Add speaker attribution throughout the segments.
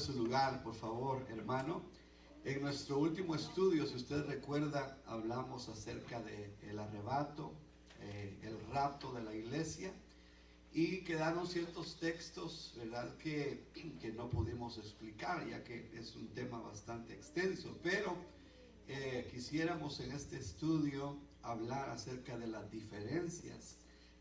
Speaker 1: su lugar, por favor, hermano. En nuestro último estudio, si usted recuerda, hablamos acerca del arrebato, el rapto de la iglesia, y quedaron ciertos textos, ¿verdad?, que no pudimos explicar, ya que es un tema bastante extenso, pero quisiéramos en este estudio hablar acerca de las diferencias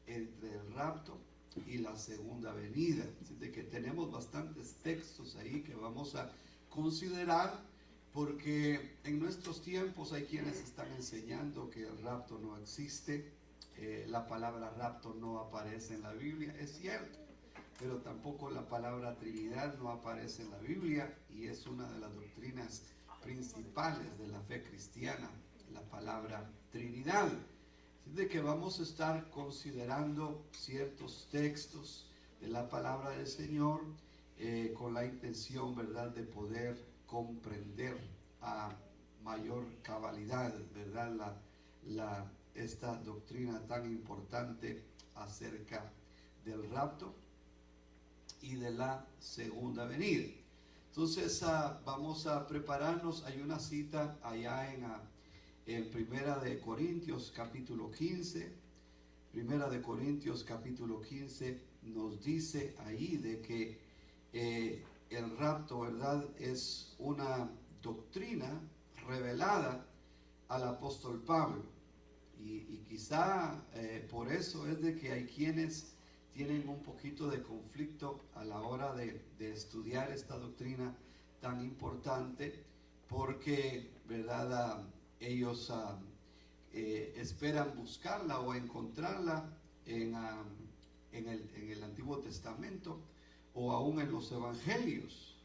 Speaker 1: entre el rapto y la segunda venida. Así de que tenemos bastantes textos ahí que vamos a considerar, porque en nuestros tiempos hay quienes están enseñando que el rapto no existe. La palabra rapto no aparece en la Biblia, es cierto, pero tampoco la palabra Trinidad no aparece en la Biblia, y es una de las doctrinas principales de la fe cristiana, la palabra Trinidad. Así de que vamos a estar considerando ciertos textos de la palabra del Señor con la intención, ¿verdad?, de poder comprender a mayor cabalidad, ¿verdad?, esta doctrina tan importante acerca del rapto y de la segunda venida. Entonces vamos a prepararnos. Hay una cita allá en Primera de Corintios capítulo 15. Primera de Corintios capítulo 15 nos dice ahí de que el rapto, ¿verdad?, es una doctrina revelada al apóstol Pablo. Y quizá por eso es de que hay quienes tienen un poquito de conflicto a la hora de estudiar esta doctrina tan importante, porque, ¿verdad?, ellos esperan buscarla o encontrarla en el Antiguo Testamento o aún en los Evangelios.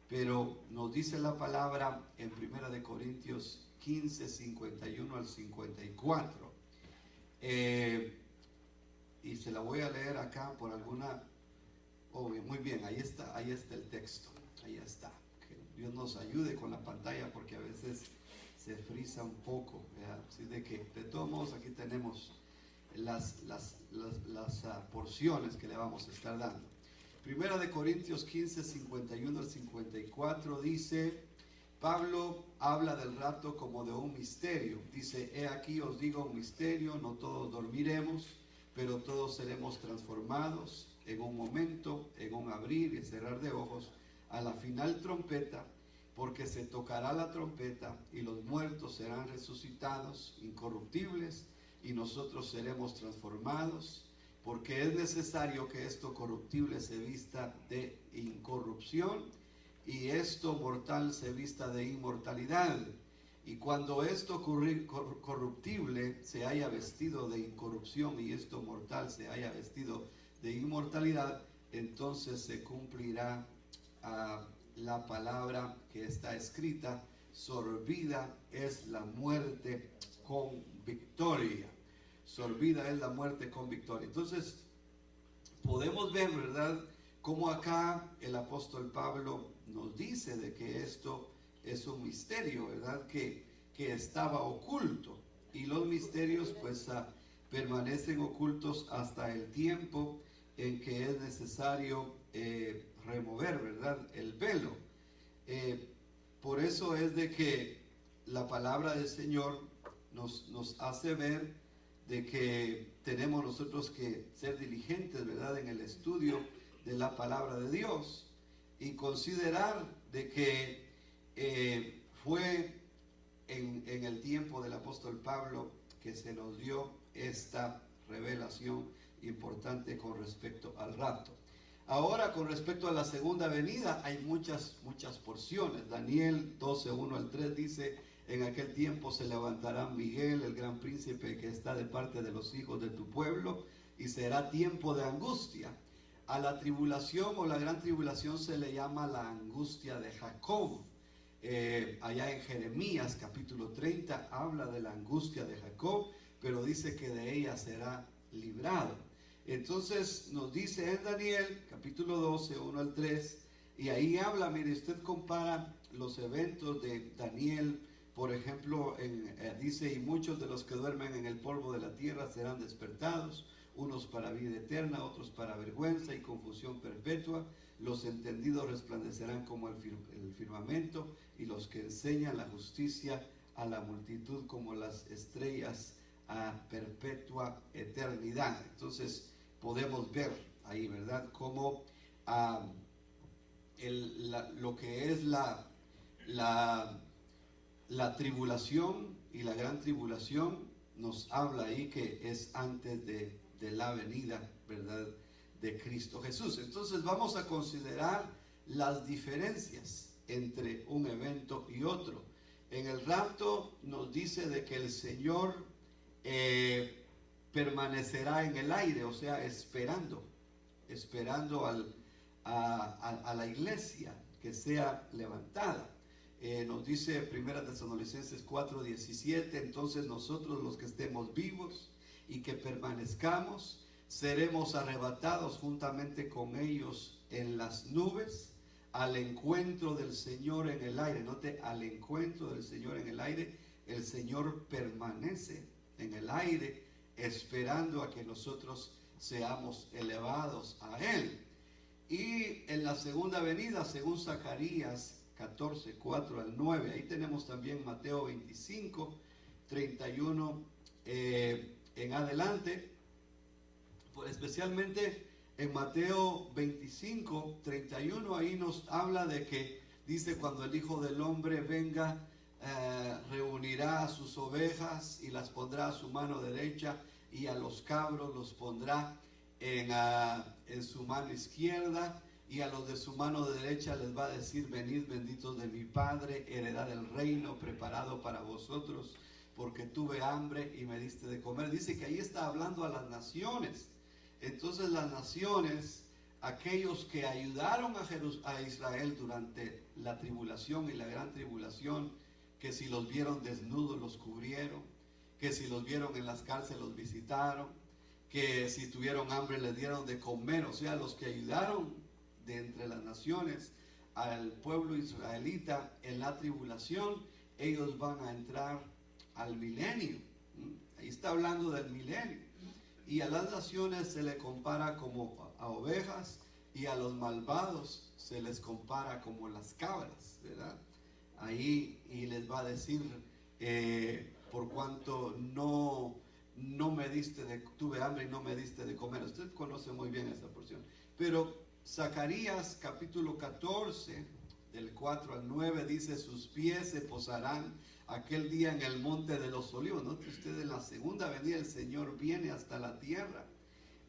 Speaker 1: Pero nos dice la palabra en Primera de Corintios 15, 51 al 54. Y se la voy a leer acá por alguna... muy bien, ahí está el texto. Ahí está. Que Dios nos ayude con la pantalla, porque a veces se frisa un poco, ¿verdad? Así de que, de todos modos, aquí tenemos las porciones que le vamos a estar dando. Primera de Corintios 15, 51 al 54 dice: Pablo habla del rapto como de un misterio. Dice: he aquí os digo un misterio, no todos dormiremos, pero todos seremos transformados en un momento, en un abrir y cerrar de ojos, a la final trompeta, porque se tocará la trompeta y los muertos serán resucitados incorruptibles y nosotros seremos transformados, porque es necesario que esto corruptible se vista de incorrupción y esto mortal se vista de inmortalidad. Y cuando esto corruptible se haya vestido de incorrupción y esto mortal se haya vestido de inmortalidad, entonces se cumplirá la palabra que está escrita: sorbida es la muerte con victoria. Sorbida es la muerte con victoria. Entonces podemos ver, ¿verdad?, cómo acá el apóstol Pablo nos dice de que esto es un misterio, ¿verdad?, que estaba oculto, y los misterios pues permanecen ocultos hasta el tiempo en que es necesario remover, ¿verdad?, el velo. Por eso es de que la palabra del Señor nos hace ver de que tenemos nosotros que ser diligentes, ¿verdad?, en el estudio de la palabra de Dios, y considerar de que fue en el tiempo del apóstol Pablo que se nos dio esta revelación importante con respecto al rapto. Ahora, con respecto a la segunda venida, hay muchas porciones. Daniel 12, 1 al 3 dice: en aquel tiempo se levantará Miguel, el gran príncipe que está de parte de los hijos de tu pueblo, y será tiempo de angustia. A la tribulación o la gran tribulación se le llama la angustia de Jacob. Allá en Jeremías capítulo 30 habla de la angustia de Jacob, pero dice que de ella será librado. Entonces nos dice en Daniel capítulo 12, 1 al 3, y ahí habla, mire, usted compara los eventos de Daniel, por ejemplo, dice: y muchos de los que duermen en el polvo de la tierra serán despertados, unos para vida eterna, otros para vergüenza y confusión perpetua, los entendidos resplandecerán como el firmamento, y los que enseñan la justicia a la multitud como las estrellas a perpetua eternidad. Entonces podemos ver ahí, ¿verdad?, cómo lo que es la tribulación y la gran tribulación nos habla ahí que es antes de la venida, ¿verdad?, de Cristo Jesús. Entonces vamos a considerar las diferencias entre un evento y otro. En el rapto nos dice de que el Señor permanecerá en el aire, o sea, esperando a la iglesia que sea levantada. Nos dice 1 Tesalonicenses 4:17, entonces nosotros los que estemos vivos y que permanezcamos, seremos arrebatados juntamente con ellos en las nubes al encuentro del Señor en el aire. Note, al encuentro del Señor en el aire. El Señor permanece en el aire esperando a que nosotros seamos elevados a Él. Y en la segunda venida, según Zacarías 14, 4 al 9, ahí tenemos también Mateo 25, 31 en adelante, pues especialmente en Mateo 25, 31, ahí nos habla de que, dice, cuando el Hijo del Hombre venga, reunirá a sus ovejas y las pondrá a su mano derecha, y a los cabros los pondrá en su mano izquierda, y a los de su mano derecha les va a decir: venid benditos de mi Padre, heredad del reino preparado para vosotros, porque tuve hambre y me diste de comer. Dice que ahí está hablando a las naciones. Entonces las naciones, aquellos que ayudaron a Israel durante la tribulación y la gran tribulación, que si los vieron desnudos los cubrieron, que si los vieron en las cárceles los visitaron, que si tuvieron hambre les dieron de comer. O sea, los que ayudaron de entre las naciones al pueblo israelita en la tribulación, ellos van a entrar al milenio. Ahí está hablando del milenio. Y a las naciones se le compara como a ovejas, y a los malvados se les compara como las cabras, ¿verdad? Ahí, y les va a decir, por cuanto no me diste tuve hambre y no me diste de comer. Usted conoce muy bien esa porción. Pero Zacarías capítulo 14, del 4 al 9, dice: sus pies se posarán aquel día en el monte de los olivos. Note usted, en la segunda venida el Señor viene hasta la tierra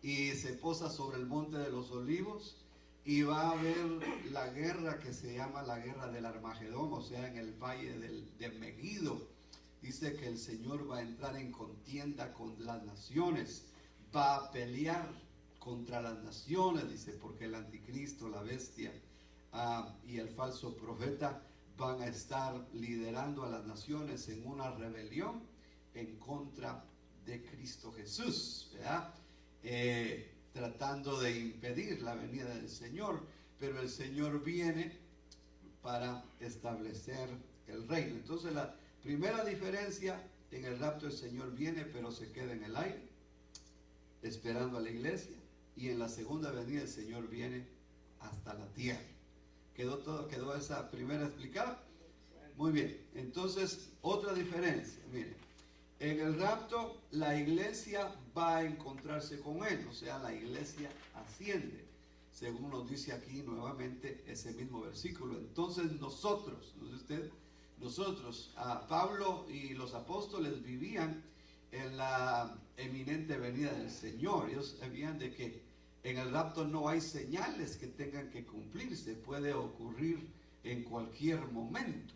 Speaker 1: y se posa sobre el monte de los olivos, y va a haber la guerra que se llama la guerra del Armagedón, o sea, en el valle de Megiddo. Dice que el Señor va a entrar en contienda con las naciones, va a pelear contra las naciones, dice, porque el anticristo, la bestia y el falso profeta van a estar liderando a las naciones en una rebelión en contra de Cristo Jesús, ¿verdad? Tratando de impedir la venida del Señor. Pero el Señor viene para establecer el reino. Entonces la primera diferencia: en el rapto el Señor viene, pero se queda en el aire esperando a la iglesia, y en la segunda venida el Señor viene hasta la tierra. ¿Quedó esa primera explicada? Muy bien. Entonces, otra diferencia, miren, en el rapto la iglesia va a encontrarse con Él, o sea, la iglesia asciende, según nos dice aquí nuevamente ese mismo versículo. Entonces nosotros, Pablo y los apóstoles vivían en la eminente venida del Señor. Ellos sabían de que en el rapto no hay señales que tengan que cumplirse, puede ocurrir en cualquier momento.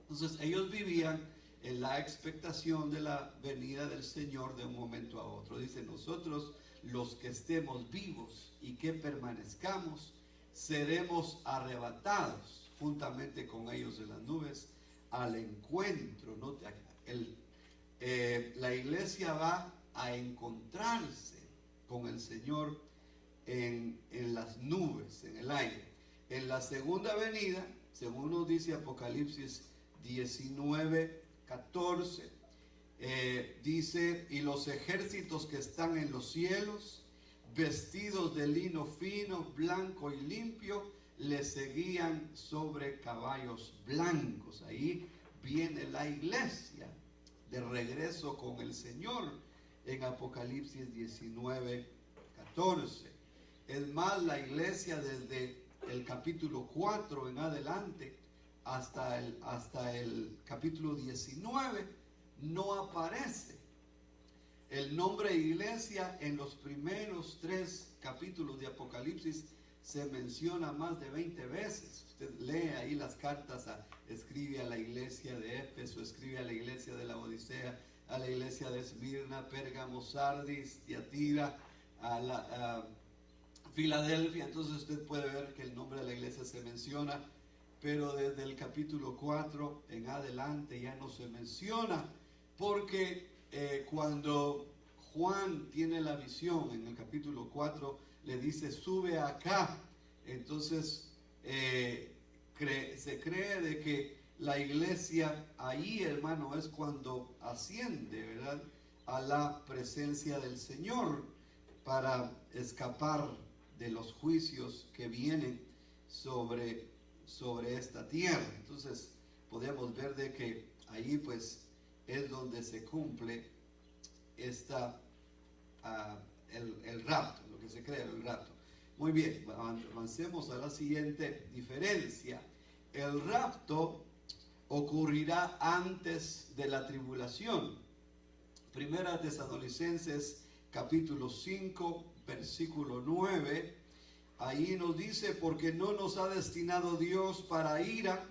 Speaker 1: Entonces ellos vivían en la expectación de la venida del Señor de un momento a otro. Dice: nosotros los que estemos vivos y que permanezcamos, seremos arrebatados juntamente con ellos en las nubes al encuentro, ¿no? La iglesia va a encontrarse con el Señor en las nubes, en el aire. En la segunda venida, según nos dice Apocalipsis 19, 14, dice: y los ejércitos que están en los cielos vestidos de lino fino, blanco y limpio, le seguían sobre caballos blancos. Ahí viene la iglesia de regreso con el Señor en Apocalipsis 19:14. Es más, la iglesia desde el capítulo 4 en adelante hasta el capítulo 19 no aparece el nombre iglesia. En los primeros 3 capítulos de Apocalipsis se menciona más de 20 veces. Usted lee ahí las cartas, escribe a la iglesia de Éfeso, escribe a la iglesia de la Odisea, a la iglesia de Esmirna, Pérgamo, Sardis, Tiatira, a Filadelfia. Entonces usted puede ver que el nombre de la iglesia se menciona, pero desde el capítulo 4 en adelante ya no se menciona, porque cuando Juan tiene la visión en el capítulo 4, le dice: sube acá. Entonces se cree de que la iglesia ahí, hermano, es cuando asciende, ¿verdad?, a la presencia del Señor para escapar de los juicios que vienen sobre esta tierra. Entonces podemos ver de que ahí pues es donde se cumple el rapto, lo que se cree el rapto. Muy bien, avancemos a la siguiente diferencia. El rapto ocurrirá antes de la tribulación. Primera Tesalonicenses capítulo 5 versículo 9, ahí nos dice: porque no nos ha destinado Dios para ira,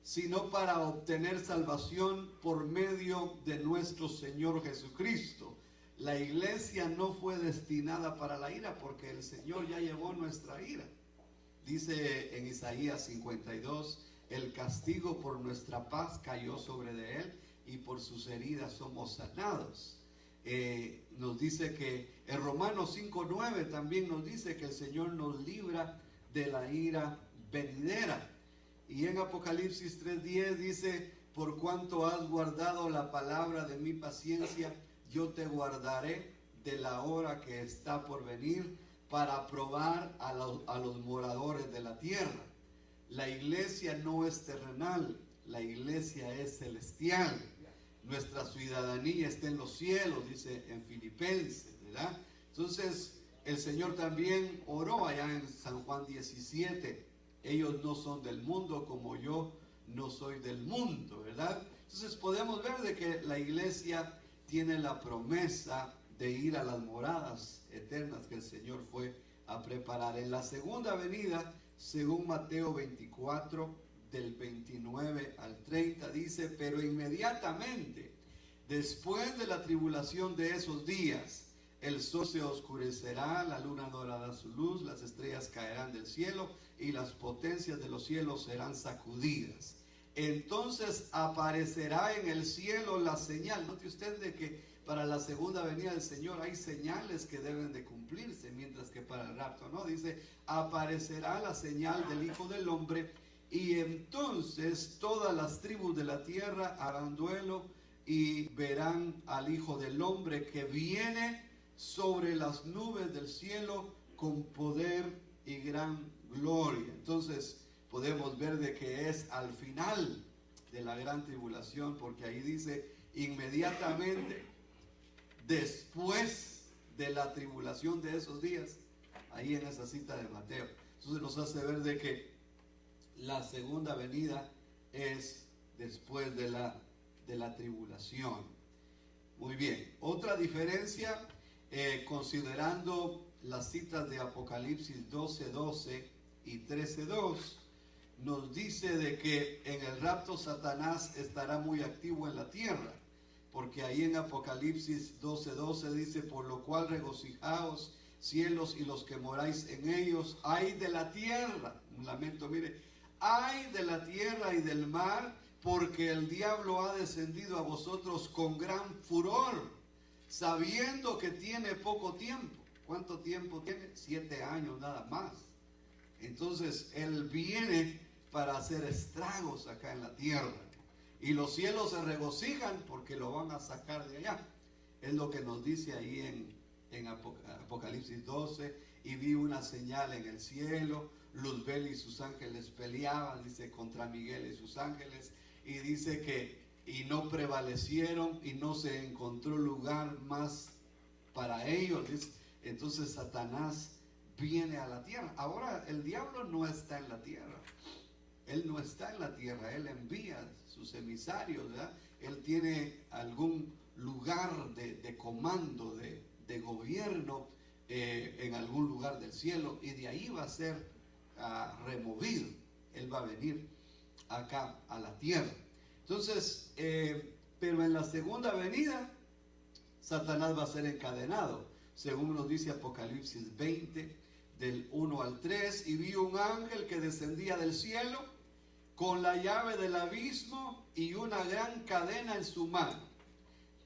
Speaker 1: sino para obtener salvación por medio de nuestro Señor Jesucristo. La iglesia no fue destinada para la ira, porque el Señor ya llevó nuestra ira. Dice en Isaías 52: el castigo por nuestra paz cayó sobre de él, y por sus heridas somos sanados. Nos dice que en Romanos 5:9 también nos dice que el Señor nos libra de la ira venidera. Y en Apocalipsis 3:10 dice: por cuanto has guardado la palabra de mi paciencia, yo te guardaré de la hora que está por venir, para probar a los moradores de la tierra. La iglesia no es terrenal, la iglesia es celestial. Nuestra ciudadanía está en los cielos, dice en Filipenses, ¿verdad? Entonces el Señor también oró allá en San Juan 17: ellos no son del mundo, como yo no soy del mundo, ¿verdad? Entonces podemos ver de que la iglesia tiene la promesa de ir a las moradas eternas que el Señor fue a preparar. En la segunda venida, según Mateo 24, del 29 al 30, dice: pero inmediatamente después de la tribulación de esos días, el sol se oscurecerá, la luna no dará su luz, las estrellas caerán del cielo y las potencias de los cielos serán sacudidas. Entonces aparecerá en el cielo la señal. Note usted de que para la segunda venida del Señor hay señales que deben de cumplirse, mientras que para el rapto no. Dice: aparecerá la señal del Hijo del Hombre, y entonces todas las tribus de la tierra harán duelo y verán al Hijo del Hombre, que viene sobre las nubes del cielo con poder y gran gloria. Entonces podemos ver de que es al final de la gran tribulación, porque ahí dice: inmediatamente después de la tribulación de esos días, ahí en esa cita de Mateo. Entonces nos hace ver de que la segunda venida es después de la tribulación. Muy bien, otra diferencia, considerando las citas de Apocalipsis 12:12 y 13:2, nos dice de que en el rapto Satanás estará muy activo en la tierra, porque ahí en Apocalipsis 12:12 dice: por lo cual regocijaos cielos y los que moráis en ellos, ay de la tierra, un lamento, mire, ay de la tierra y del mar, porque el diablo ha descendido a vosotros con gran furor, sabiendo que tiene poco tiempo. ¿Cuánto tiempo tiene? 7 años nada más. Entonces él viene para hacer estragos acá en la tierra, y los cielos se regocijan porque lo van a sacar de allá. Es lo que nos dice ahí en Apocalipsis 12, y vi una señal en el cielo, Luzbel y sus ángeles peleaban, dice, contra Miguel y sus ángeles, y dice que, y no prevalecieron, y no se encontró lugar más para ellos. Entonces Satanás viene a la tierra. Ahora el diablo no está en la tierra, él no está en la tierra, él envía sus emisarios, ¿verdad? Él tiene algún lugar de comando, de gobierno en algún lugar del cielo, y de ahí va a ser removido. Él va a venir acá a la tierra. Entonces, pero en la segunda venida, Satanás va a ser encadenado, según nos dice Apocalipsis 20, del 1 al 3, y vi un ángel que descendía del cielo con la llave del abismo y una gran cadena en su mano.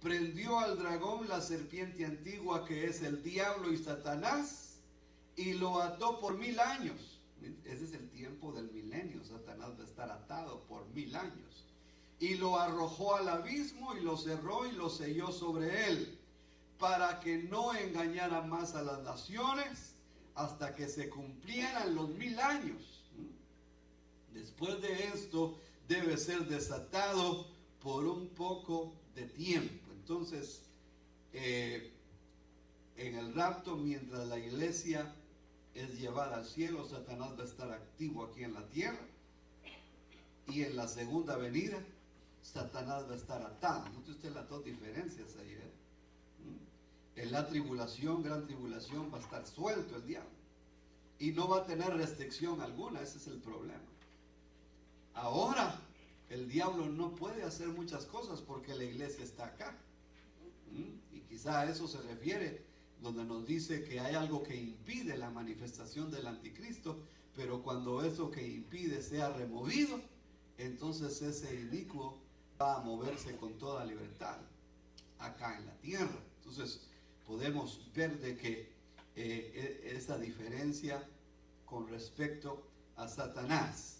Speaker 1: Prendió al dragón, la serpiente antigua, que es el diablo y Satanás, y lo ató por 1000 años. Ese es el tiempo del milenio. Satanás va a estar atado por 1000 años. Y lo arrojó al abismo y lo cerró y lo selló sobre él, para que no engañara más a las naciones hasta que se cumplieran los 1000 años. Después de esto debe ser desatado por un poco de tiempo. Entonces, en el rapto, mientras la iglesia es llevada al cielo, Satanás va a estar activo aquí en la tierra, y en la segunda venida Satanás va a estar atado. Note usted las dos diferencias ahí, ¿eh? En la tribulación, gran tribulación, va a estar suelto el diablo y no va a tener restricción alguna. Ese es el problema. Ahora el diablo no puede hacer muchas cosas porque la iglesia está acá. Y quizá a eso se refiere donde nos dice que hay algo que impide la manifestación del anticristo, pero cuando eso que impide sea removido, entonces ese inicuo va a moverse con toda libertad acá en la tierra. Entonces podemos ver de que esa diferencia con respecto a Satanás.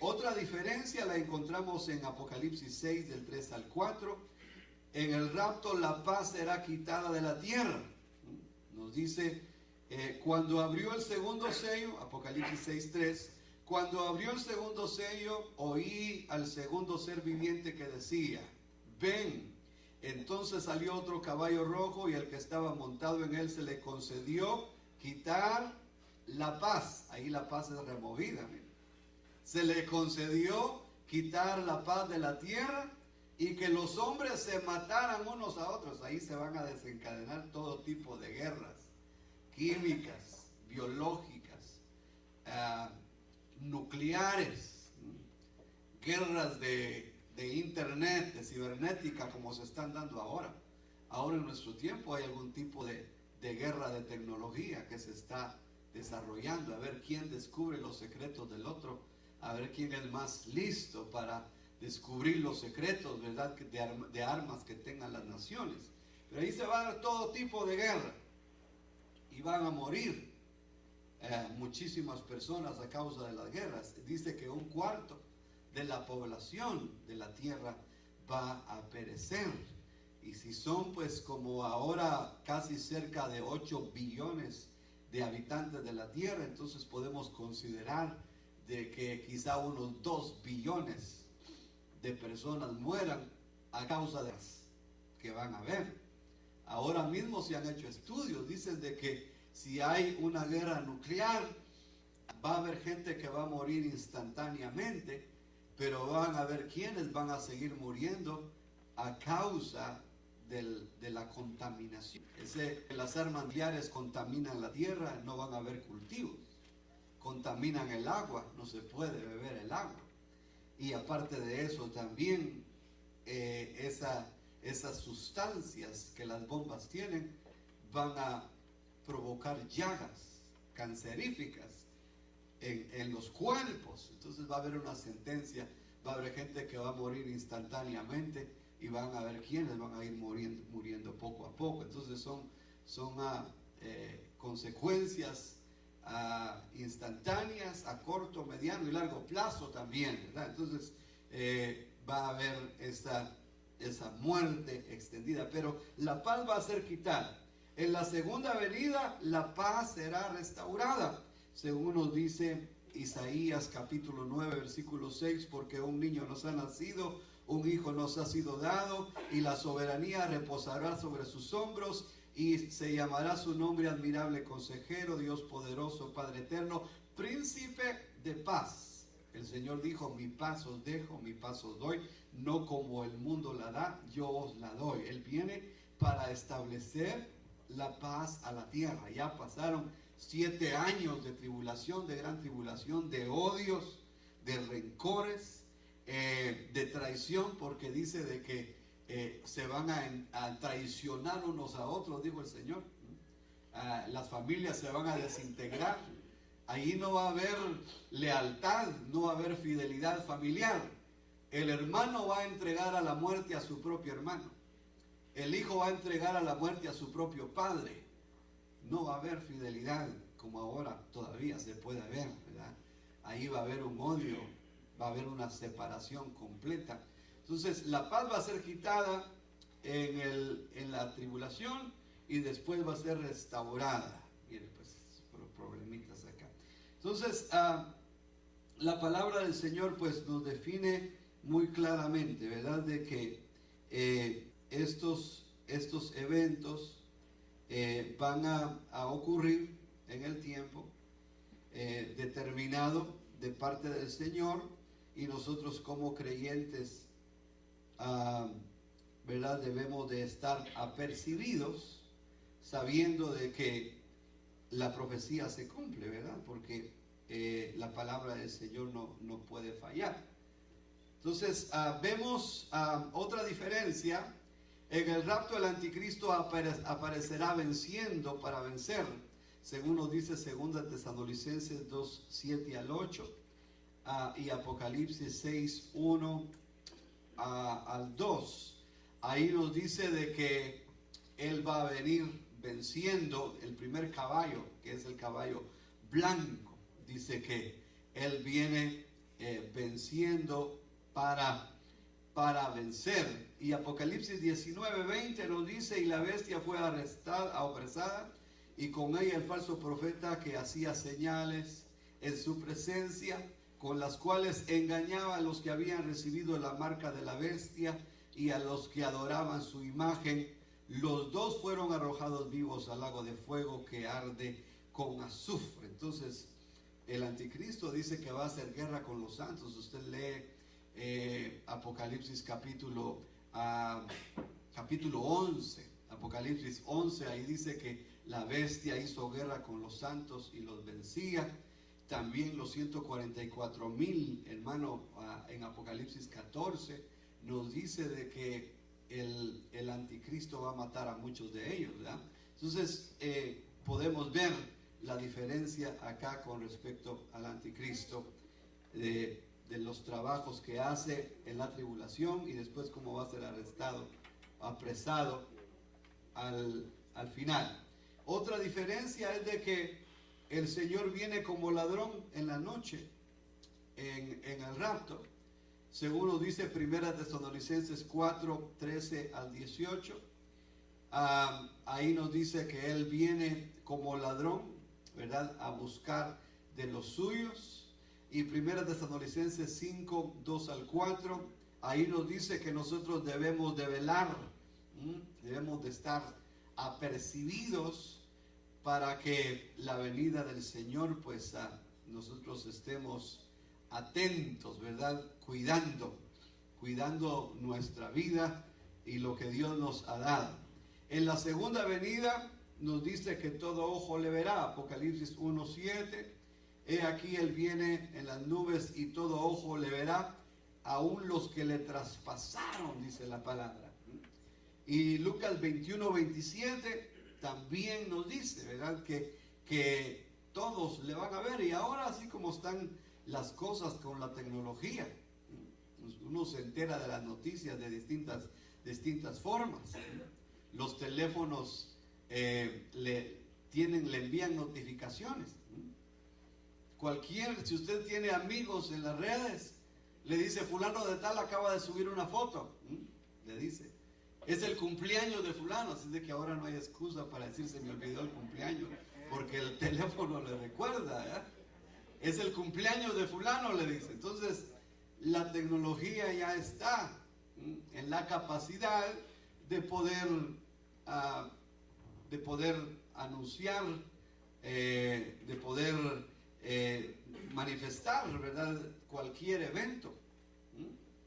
Speaker 1: Otra diferencia la encontramos en Apocalipsis 6 del 3 al 4. En el rapto la paz será quitada de la tierra. Nos dice, cuando abrió el segundo sello, Apocalipsis 6, 3, cuando abrió el segundo sello, oí al segundo ser viviente que decía, ven. Entonces salió otro caballo rojo, y el que estaba montado en él se le concedió quitar la paz. Ahí la paz es removida. Miren. Se le concedió quitar la paz de la tierra, y que los hombres se mataran unos a otros. Ahí se van a desencadenar todo tipo de guerras químicas, biológicas, nucleares, guerras de internet, de cibernética, como se están dando ahora. Ahora en nuestro tiempo hay algún tipo de guerra de tecnología que se está desarrollando, a ver quién descubre los secretos del otro, a ver quién es más listo para descubrir los secretos, ¿verdad?, de armas que tengan las naciones. Pero ahí se va a dar todo tipo de guerra y van a morir muchísimas personas a causa de las guerras. Dice que 1/4 de la población de la tierra va a perecer. Y si son pues como ahora casi cerca de 8 billones de habitantes de la tierra, entonces podemos considerar de que quizá unos 2 billones de personas mueran a causa de las que van a haber. Ahora mismo se han hecho estudios, dicen de que si hay una guerra nuclear, va a haber gente que va a morir instantáneamente, pero van a haber quienes van a seguir muriendo a causa de la contaminación. Las armas nucleares contaminan la tierra, no van a haber cultivos. Contaminan el agua, no se puede beber el agua. Y aparte de eso también esas sustancias que las bombas tienen van a provocar llagas canceríficas en los cuerpos. Entonces va a haber una sentencia, va a haber gente que va a morir instantáneamente, y van a haber quienes van a ir muriendo poco a poco. Entonces son consecuencias instantáneas a corto, mediano y largo plazo también, ¿verdad? Entonces va a haber esa muerte extendida, pero la paz va a ser quitada. En la segunda venida la paz será restaurada, según nos dice Isaías capítulo 9 versículo 6, porque un niño nos ha nacido, un hijo nos ha sido dado, y la soberanía reposará sobre sus hombros, y se llamará su nombre admirable consejero, Dios poderoso, Padre eterno, príncipe de paz. El Señor dijo: mi paz os dejo, mi paz os doy, no como el mundo la da, yo os la doy. Él viene para establecer la paz a la tierra. Ya pasaron 7 años de tribulación, de gran tribulación, de odios, de rencores, de traición, porque dice de que se van a traicionar unos a otros, dijo el Señor. Las familias se van a desintegrar. Ahí no va a haber lealtad, no va a haber fidelidad familiar. El hermano va a entregar a la muerte a su propio hermano. El hijo va a entregar a la muerte a su propio padre. No va a haber fidelidad como ahora todavía se puede ver, ¿verdad? Ahí va a haber un odio, va a haber una separación completa. Entonces la paz va a ser quitada en la tribulación y después va a ser restaurada. Miren, pues, problemitas acá. Entonces, la palabra del Señor pues nos define muy claramente, ¿verdad? De que estos eventos van a ocurrir en el tiempo determinado de parte del Señor, y nosotros como creyentes, ¿verdad? Debemos de estar apercibidos, sabiendo de que la profecía se cumple, ¿verdad? Porque la palabra del Señor no puede fallar. Entonces, vemos otra diferencia. En el rapto el anticristo aparecerá venciendo para vencer, según nos dice 2 Tesalonicenses 2, 7 al 8, y Apocalipsis 6, 1 al 2. Ahí nos dice de que él va a venir venciendo el primer caballo, que es el caballo blanco. Dice que él viene venciendo para vencer. Y Apocalipsis 19, 20 nos dice: y la bestia fue apresada, y con ella el falso profeta que hacía señales en su presencia, con las cuales engañaba a los que habían recibido la marca de la bestia y a los que adoraban su imagen. Los dos fueron arrojados vivos al lago de fuego que arde con azufre. Entonces, el anticristo dice que va a hacer guerra con los santos. Usted lee Apocalipsis capítulo 11, Apocalipsis 11, ahí dice que la bestia hizo guerra con los santos y los vencía. También los 144,000, hermano, en Apocalipsis 14, nos dice de que el anticristo va a matar a muchos de ellos, ¿verdad? Entonces, podemos ver la diferencia acá con respecto al anticristo, de los trabajos que hace en la tribulación y después cómo va a ser arrestado, apresado al final. Otra diferencia es de que el Señor viene como ladrón en la noche, en el rapto, según nos dice 1 Tesalonicenses 4, 13 al 18. Ahí nos dice que Él viene como ladrón, ¿verdad?, a buscar de los suyos. Y 1 Tesalonicenses 5, 2 al 4, ahí nos dice que nosotros debemos de velar, debemos de estar apercibidos para que la venida del Señor, pues nosotros estemos atentos, ¿verdad? Cuidando nuestra vida y lo que Dios nos ha dado. En la segunda venida nos dice que todo ojo le verá, Apocalipsis 1, 7. He aquí él viene en las nubes y todo ojo le verá, aún los que le traspasaron, dice la palabra. Y Lucas 21, 27 también nos dice, ¿verdad?, que todos le van a ver. Y ahora, así como están las cosas con la tecnología, uno se entera de las noticias de distintas formas. Los teléfonos le envían notificaciones. Si usted tiene amigos en las redes, le dice: fulano de tal acaba de subir una foto, le dice. es el cumpleaños de fulano, así de que ahora no hay excusa para decir se me olvidó el cumpleaños, porque el teléfono le recuerda, ¿eh? Es el cumpleaños de fulano, le dice. Entonces, la tecnología ya está en la capacidad de poder anunciar, de poder manifestar, ¿verdad?, cualquier evento.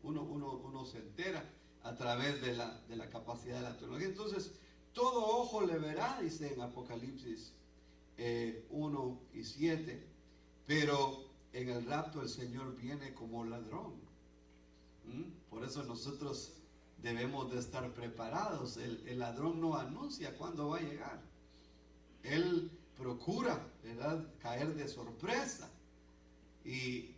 Speaker 1: Uno se entera a través de la capacidad de la tecnología. Entonces, todo ojo le verá, dice en Apocalipsis 1 y 7, pero en el rapto el Señor viene como ladrón. Por eso nosotros debemos de estar preparados. El ladrón no anuncia cuándo va a llegar. Él procura, ¿verdad?, caer de sorpresa y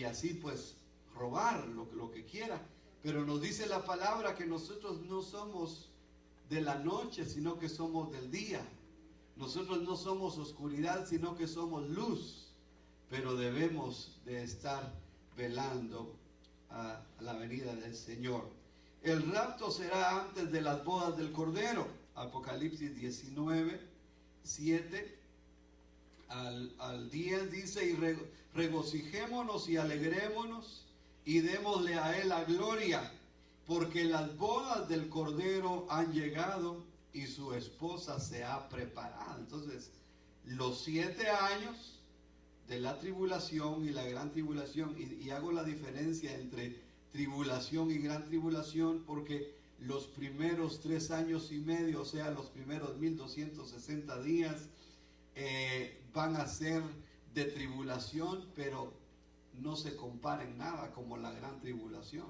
Speaker 1: así pues robar lo que quiera. Pero nos dice la palabra que nosotros no somos de la noche, sino que somos del día. Nosotros no somos oscuridad, sino que somos luz. Pero debemos de estar velando a la venida del Señor. El rapto será antes de las bodas del Cordero. Apocalipsis 19, 7 al 10 dice: y regocijémonos y alegrémonos y démosle a Él la gloria, porque las bodas del Cordero han llegado y su esposa se ha preparado. Entonces, los 7 años de la tribulación y la gran tribulación, y hago la diferencia entre tribulación y gran tribulación, porque los primeros 3 años y medio, o sea, los primeros 1260 días, van a ser de tribulación, pero no se compara en nada como la gran tribulación,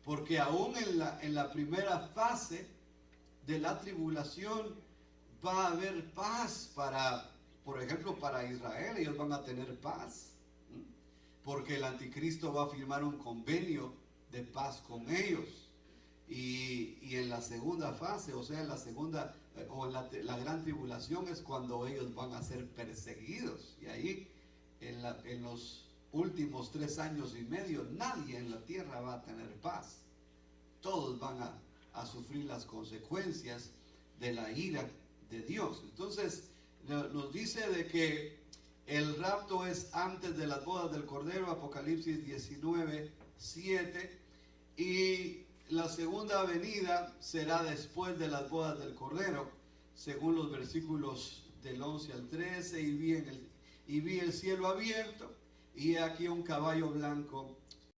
Speaker 1: porque aún en la primera fase de la tribulación va a haber paz por ejemplo, para Israel. Ellos van a tener paz, porque el anticristo va a firmar un convenio de paz con ellos. Y en la segunda fase, o sea, en la segunda o en la gran tribulación, es cuando ellos van a ser perseguidos. Y ahí, en los últimos 3 años y medio, nadie en la tierra va a tener paz. Todos van a sufrir las consecuencias de la ira de Dios. Entonces, nos dice de que el rapto es antes de las bodas del Cordero, Apocalipsis 19, 7, y la segunda venida será después de las bodas del Cordero, según los versículos del 11 al 13, y vi el cielo abierto, y aquí un caballo blanco,